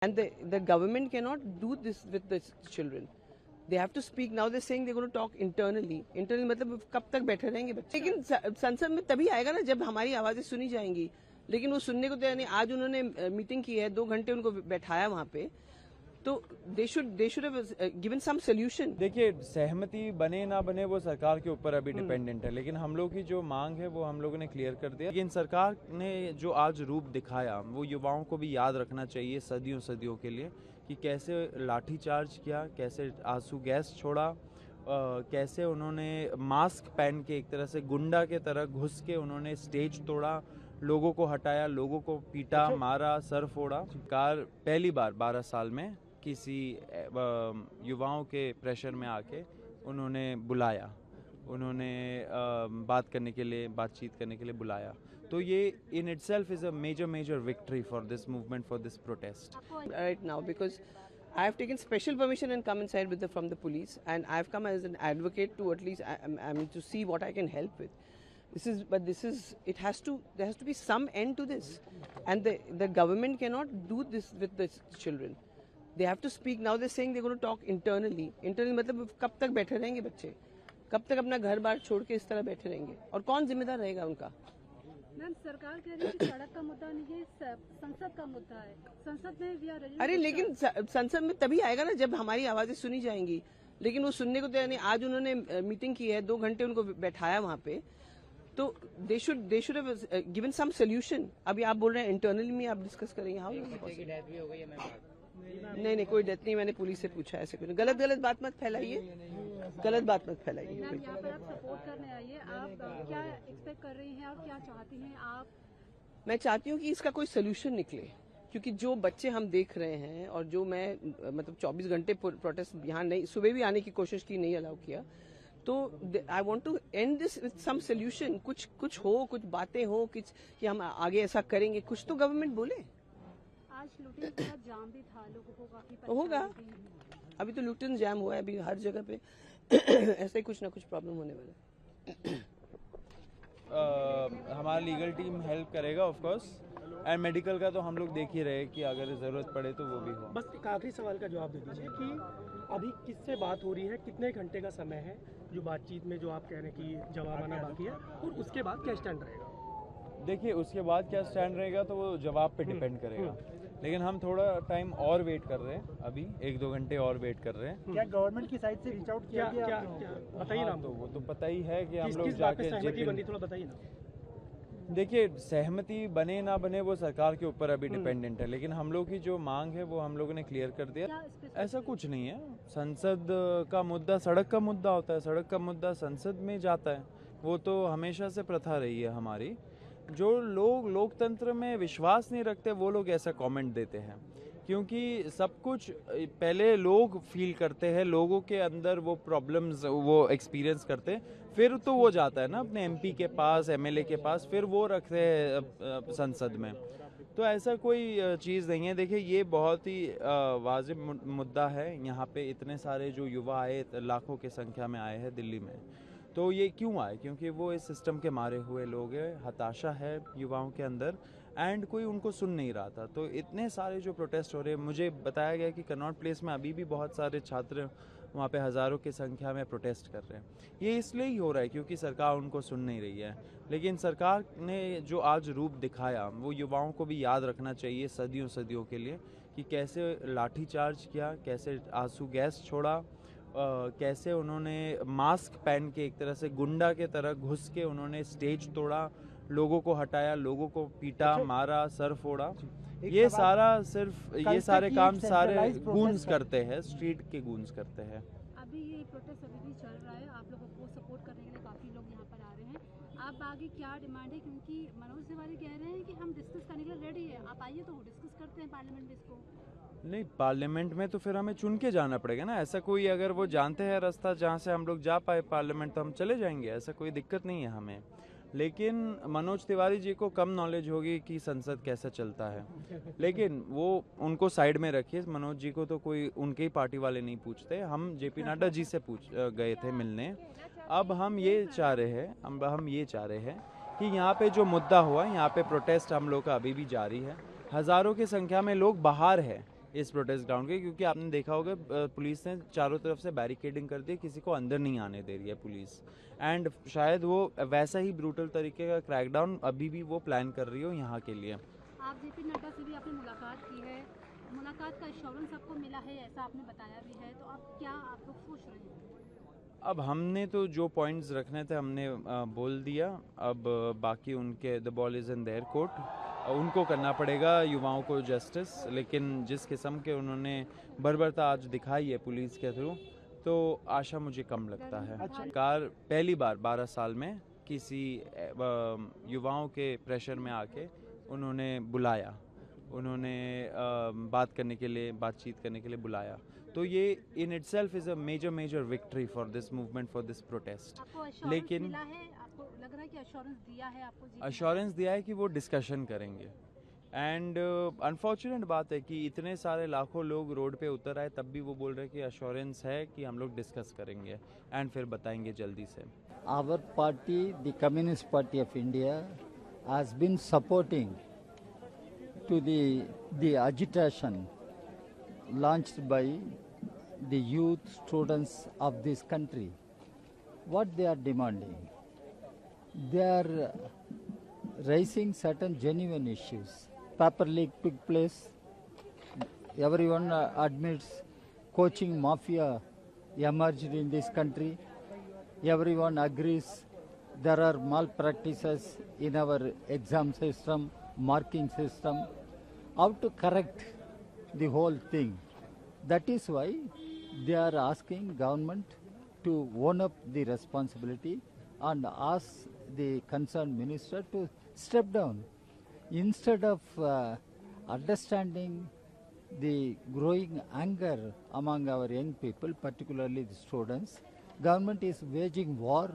And the government cannot do this with the children. They have to speak. Now they're saying they're going to talk internally. Internally मतलब कब तक बैठे रहेंगे बच्चे? लेकिन संसद में तभी आएगा ना जब हमारी आवाजें सुनी जाएंगी. लेकिन वो सुनने को तैयार नहीं. आज उन्होंने मीटिंग की है, 2 घंटे उनको बैठाया वहाँ पे. तो they should have given some solution. देखिए, सहमति बने ना बने वो सरकार के ऊपर अभी डिपेंडेंट है, लेकिन हम लोग की जो मांग है वो हम लोगों ने क्लियर कर दिया. लेकिन सरकार ने जो आज रूप दिखाया वो युवाओं को भी याद रखना चाहिए सदियों सदियों के लिए कि कैसे लाठीचार्ज किया, कैसे आंसू गैस छोड़ा, कैसे उन्होंने मास्क पहन के एक तरह से गुंडा के तरह घुस के उन्होंने स्टेज तोड़ा, लोगों को हटाया, लोगों को पीटा, मारा, सर फोड़ा. सरकार पहली बार 12 साल में किसी युवाओं के प्रेशर में आके उन्होंने बुलाया, उन्होंने बातचीत करने के लिए बुलाया. तो ये in itself is a major victory for this movement, for this protest. Right now, because I have taken special permission and come inside from the police, and I have come as an advocate to at least to see what I can help with. There has to be some end to this, and the government cannot do this with the children. They have to speak. Now they're saying they're going to talk internally. Internally मतलब कब तक बैठे रहेंगे बच्चे? कब तक अपना घर बार छोड़ के इस तरह बैठे रहेंगे? और कौन जिम्मेदार रहेगा उनका? मैम, सरकार कह रही है कि सड़क का मुद्दा नहीं है, संसद का मुद्दा है. संसद में भी अरे लेकिन संसद में तभी आएगा ना जब हमारी आवाजें सुनी जाएंगी. लेकिन वो सुनने को तैयार नहीं. आज उन्होंने मीटिंग की है, 2 घंटे उनको बैठाया वहाँ पे. तो they should have given some solution. अभी आप बोल रहे हैं इंटरनली में आप डिस्कस करेंगे. नहीं, कोई डेथ नहीं. मैंने पुलिस से पूछा. ऐसे कुछ गलत बात मत फैलाइए. गलत बात मत फैलाइए. यहाँ पर आप सपोर्ट करने आइए. आप क्या एक्सपेक्ट कर रही हैं और क्या चाहती हैं आप? मैं चाहती हूँ कि इसका कोई सोल्यूशन निकले, क्योंकि जो बच्चे हम देख रहे हैं और जो मैं मतलब 24 घंटे प्रोटेस्ट यहाँ नहीं, सुबह भी आने की कोशिश की, नहीं अलाउ किया. तो I want to end this with some solution. कुछ हो, कुछ बातें हो कि हम आगे ऐसा करेंगे. कुछ तो गवर्नमेंट बोले. आज लुटिन का जाम भी था, लोगों को काफी होगा. अभी तो लुटिन जाम हुआ है. अभी हर जगह पे ऐसा ही कुछ ना कुछ प्रॉब्लम होने वाला है. हमारा लीगल टीम हेल्प करेगा ऑफ कोर्स, एंड मेडिकल का तो हम लोग देख ही रहे कि अगर ज़रूरत पड़े तो वो भी हो. बस एक आखिरी सवाल का जवाब दे दीजिए कि अभी किससे बात हो रही है, कितने घंटे का समय है जो बातचीत में, जो आप कह रहे हैं कि जवाब आना बाकी है, और उसके बाद क्या स्टैंड रहेगा? देखिए, उसके बाद क्या स्टैंड रहेगा तो वो जवाब पे डिपेंड करेगा. लेकिन हम थोड़ा टाइम और वेट कर रहे हैं. अभी 1-2 घंटे और वेट कर रहे हैं. क्या गवर्नमेंट की साइड से रीच आउट किया गया? बताइए ना. तो वो तो पता ही है कि हम लोग जाके सहमति बनी, थोड़ा बताइए ना. देखिए, सहमति बने ना बने वो सरकार के ऊपर अभी डिपेंडेंट है, लेकिन हम लोग की जो मांग है वो हम लोगों ने क्लियर कर दिया. ऐसा कुछ नहीं है. संसद का मुद्दा सड़क का मुद्दा होता है. सड़क का मुद्दा संसद में जाता है. वो तो हमेशा से प्रथा रही है हमारी. जो लोग लोकतंत्र में विश्वास नहीं रखते वो लोग ऐसा कमेंट देते हैं, क्योंकि सब कुछ पहले लोग फील करते हैं, लोगों के अंदर वो प्रॉब्लम्स वो एक्सपीरियंस करते हैं, फिर तो वो जाता है ना अपने एमपी के पास, एमएलए के पास, फिर वो रखते हैं संसद में. तो ऐसा कोई चीज़ नहीं है. देखिए, ये बहुत ही वाजिब मुद्दा है. यहाँ पे इतने सारे जो युवा आए, लाखों की संख्या में आए हैं दिल्ली में. तो ये क्यों आए? क्योंकि वो इस सिस्टम के मारे हुए लोग हैं. हताशा है युवाओं के अंदर, एंड कोई उनको सुन नहीं रहा था. तो इतने सारे जो प्रोटेस्ट हो रहे हैं, मुझे बताया गया कि कनॉट प्लेस में अभी भी बहुत सारे छात्र वहाँ पे हज़ारों की संख्या में प्रोटेस्ट कर रहे हैं. ये इसलिए ही हो रहा है क्योंकि सरकार उनको सुन नहीं रही है. लेकिन सरकार ने जो आज रूप दिखाया वो युवाओं को भी याद रखना चाहिए सदियों सदियों के लिए कि कैसे लाठीचार्ज किया, कैसे आंसू गैस छोड़ा, कैसे उन्होंने मास्क पहन के एक तरह से गुंडा के तरह घुस के उन्होंने स्टेज तोड़ा, लोगों को हटाया, लोगों को पीटा, मारा, सर फोड़ा. ये सारा सिर्फ ये सारे काम सारे गूंज करते हैं, स्ट्रीट के गूंज करते हैं. अभी ये प्रोटेस्ट अभी भी चल रहा है. आप लोगों को सपोर्ट करने के लिए काफी लोग यहाँ पर आ रहे हैं. आप आगे क्या डिमांड है? क्योंकि मनोज तिवारी कह रहे हैं कि हम डिस्कस करने के लिए रेडी है. आप आइए तो डिस्कस करते हैं पार्लियामेंट में इसको. नहीं, पार्लियामेंट में तो फिर हमें चुन के जाना पड़ेगा ना. ऐसा कोई अगर वो जानते हैं रास्ता जहाँ से हम लोग जा पाए पार्लियामेंट तो हम चले जाएंगे. ऐसा कोई दिक्कत नहीं है हमें. लेकिन मनोज तिवारी जी को कम नॉलेज होगी कि संसद कैसा चलता है. लेकिन वो उनको साइड में रखिए. मनोज जी को तो कोई उनके ही पार्टी वाले नहीं पूछते. हम जेपी नड्डा जी से गए थे मिलने. अब हम ये चाह रहे हैं कि यहाँ पे जो मुद्दा हुआ, यहाँ पे प्रोटेस्ट हम लोग का अभी भी जारी है. हज़ारों की संख्या में लोग बाहर है. इस प्रोटेस्ट ग्राउंड के, क्योंकि आपने देखा होगा पुलिस ने चारों तरफ से बैरिकेडिंग कर दी, किसी को अंदर नहीं आने दे रही है पुलिस। एंड शायद वो वैसा ही ब्रूटल तरीके का क्रैकडाउन अभी भी वो प्लान कर रही हो यहाँ के लिए। आप जेपी नड्डा से भी आपने मुलाकात की है, मुलाकात का एश्योरेंस आपको मिला है ऐसा आपने बताया भी है, तो अब क्या आप लोग सोच रहे हैं? अब हमने तो जो पॉइंट्स रखने थे हमने बोल दिया। अब बाकी उनके the ball is in their court, उनको करना पड़ेगा युवाओं को जस्टिस। लेकिन जिस किस्म के उन्होंने बर्बरता आज दिखाई है पुलिस के थ्रू, तो आशा मुझे कम लगता है। सरकार पहली बार 12 साल में किसी युवाओं के प्रेशर में आके उन्होंने बुलाया, उन्होंने बात करने के लिए, बातचीत करने के लिए बुलाया। तो ये in itself is a major victory for this movement, for this protest. लेकिन मिला है, आपको लग रहा है कि एश्योरेंस दिया है आपको? अश्योरेंस दिया है कि वो डिस्कशन करेंगे। एंड अनफॉर्चुनेट बात है कि इतने सारे लाखों लोग रोड पे उतर आए, तब भी वो बोल रहे हैं कि अश्योरेंस है कि हम लोग डिस्कस करेंगे एंड फिर बताएंगे जल्दी से। Our party, the Communist Party of India, has been supporting to the agitation launched by the youth students of this country. What they are demanding? They are raising certain genuine issues. Paper leak took place. Everyone admits coaching mafia emerged in this country. Everyone agrees there are malpractices in our exam system, marking system. How to correct the whole thing? That is why they are asking government to own up the responsibility and ask the concerned minister to step down. Instead of understanding the growing anger among our young people, particularly the students, government is waging war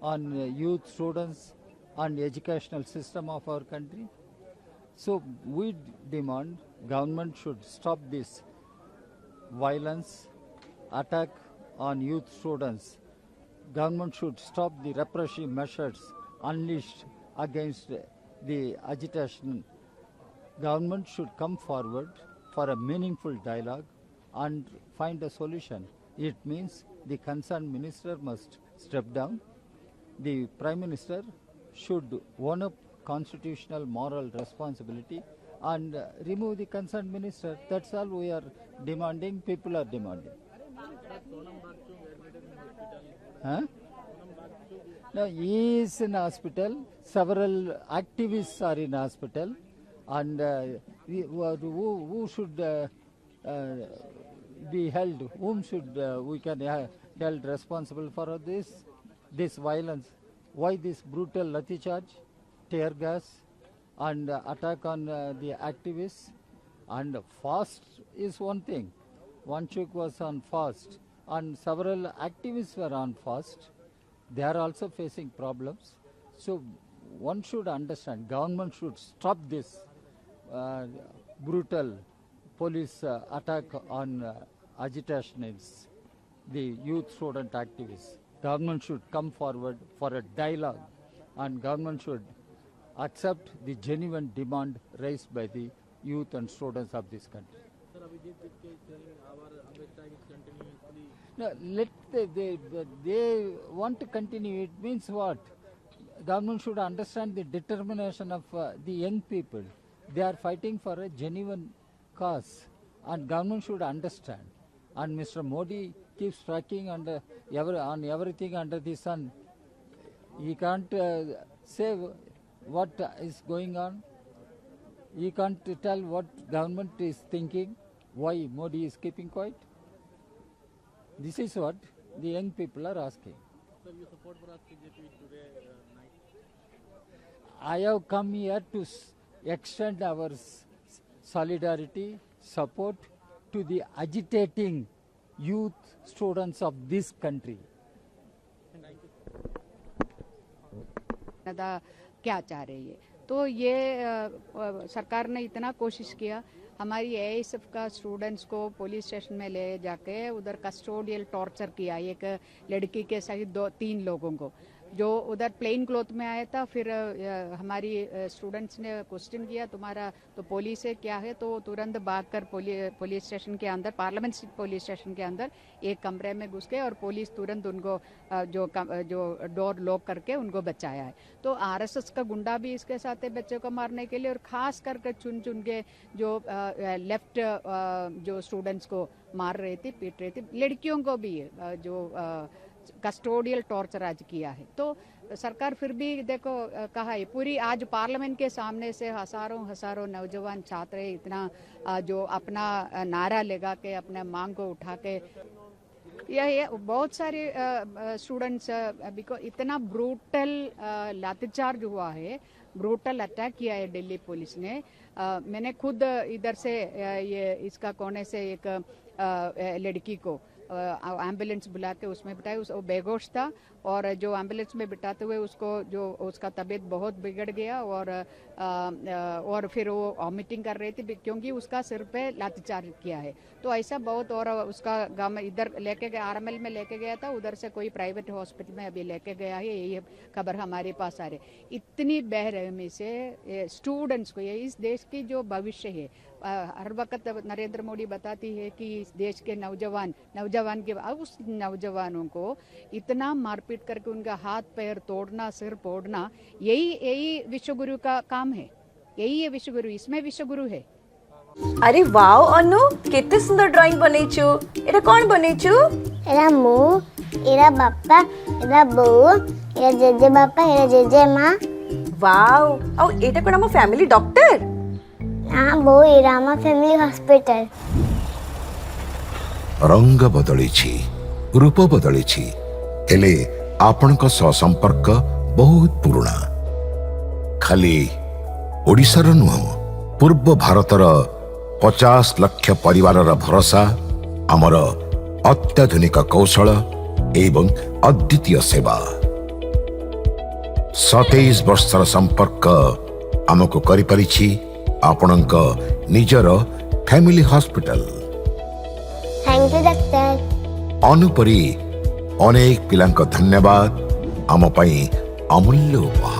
on youth, students and educational system of our country. So we demand government should stop this violence, attack on youth students. Government should stop the repressive measures unleashed against the agitation. Government should come forward for a meaningful dialogue and find a solution. It means the concerned minister must step down. The Prime Minister should own up constitutional moral responsibility and remove the concerned minister. That's all we are demanding, people are demanding. Huh? No, he is in hospital, several activists are in hospital, and who should be held, whom should we can held responsible for this violence? Why this brutal lathi charge, tear gas and attack on the activists? And fast is one thing. Vanchuk was on fast and several activists were on fast. They are also facing problems. So one should understand, government should stop this brutal police attack on agitationists, the youth student activists. Government should come forward for a dialogue and government should accept the genuine demand raised by the youth and students of this country. No, they want to continue. It means what? Government should understand the determination of the young people. They are fighting for a genuine cause, and government should understand. And Mr. Modi keeps tracking on everything under the sun. He can't say what is going on. He can't tell what government is thinking. Why Modi is keeping quiet? This is what the young people are asking. Sir, you support for us BJP today night? I have come here to extend our solidarity, support to the agitating youth students of this country. क्या चाह रही है? तो ये सरकार ने इतना कोशिश किया, हमारी एएसएफ का स्टूडेंट्स को पुलिस स्टेशन में ले जाके उधर कस्टोडियल टॉर्चर किया, एक लड़की के सहित 2-3 लोगों को। जो उधर प्लेन क्लॉथ में आया था, फिर हमारी स्टूडेंट्स ने क्वेश्चन किया तुम्हारा तो पुलिस है क्या है, तो तुरंत भागकर पुलिस स्टेशन के अंदर, पार्लियामेंट स्ट्रीट पुलिस स्टेशन के अंदर एक कमरे में घुस गए और पुलिस तुरंत उनको जो डोर लॉक करके उनको बचाया है। तो आरएसएस का गुंडा भी इसके साथ है बच्चों को मारने के लिए, और खास करके चुन चुन के जो लेफ्ट जो स्टूडेंट्स को मार रही थी, पीट रही थी, लड़कियों को भी जो कस्टोडियल टॉर्चर आज किया है। तो सरकार फिर भी देखो कहा है पूरी, आज पार्लियामेंट के सामने से हजारों नौजवान छात्र इतना जो अपना नारा लगा के अपने मांग को उठा के, यह बहुत सारे स्टूडेंट्स बिकॉज इतना ब्रूटल लाठीचार्ज हुआ है, ब्रूटल अटैक किया है दिल्ली पुलिस ने। मैंने खुद इधर से ये इसका कोने से एक लड़की को एम्बुलेंस बुला के उसमें बिठाया, वो बेहोश था और जो एम्बुलेंस में बिठाते हुए उसको जो उसका तबीयत बहुत बिगड़ गया और फिर वो वॉमिटिंग कर रही थी क्योंकि उसका सिर पे लाठीचार्ज किया है। तो ऐसा बहुत, और उसका गाँव इधर लेके गया, आरएमएल में लेके गया था, उधर से कोई प्राइवेट हॉस्पिटल में अभी लेके गया है, यही खबर हमारे पास आ रही। इतनी बेरहमी से स्टूडेंट्स को, ये इस देश की जो भविष्य है, हर वक्त नरेंद्र मोदी बताती है कि इस देश के नौजवान के, उस नौजवानों को इतना मारपीट करके उनका हाथ पैर तोड़ना, सिर फोड़ना, यही विश्वगुरु का काम है, यही है विश्वगुरु, इसमें विश्वगुरु है। अरे वाओ अनु, केते सुंदर ड्राइंग बनेछु, एटा कोन बनेछु? एरा मु, एरा बापा, एरा बो, एरा जेजे बापा, एरा जेजे माँ। वाओ, औ एटा कोन हम फैमिली डॉक्टर? हाँ, बो एरा हम फैमिली हॉस्पिटल। रंग बदलिछि, रूप बदलिछि, हेले आपनक सह संपर्क बहुत पुराना। खाली ओडिशार नुह, पूर्व भारतर 50 लाख परिवारर भरोसा, आमर अत्याधुनिक कौशल एवं अद्वितीय सेवा। 27 वर्षर संपर्क आमको करि परिछि आपनक निजर family hospital. Thank you doctor. अनुपरी अनेक पिलांक धन्यवाद आम पई अमूल्य उपहार।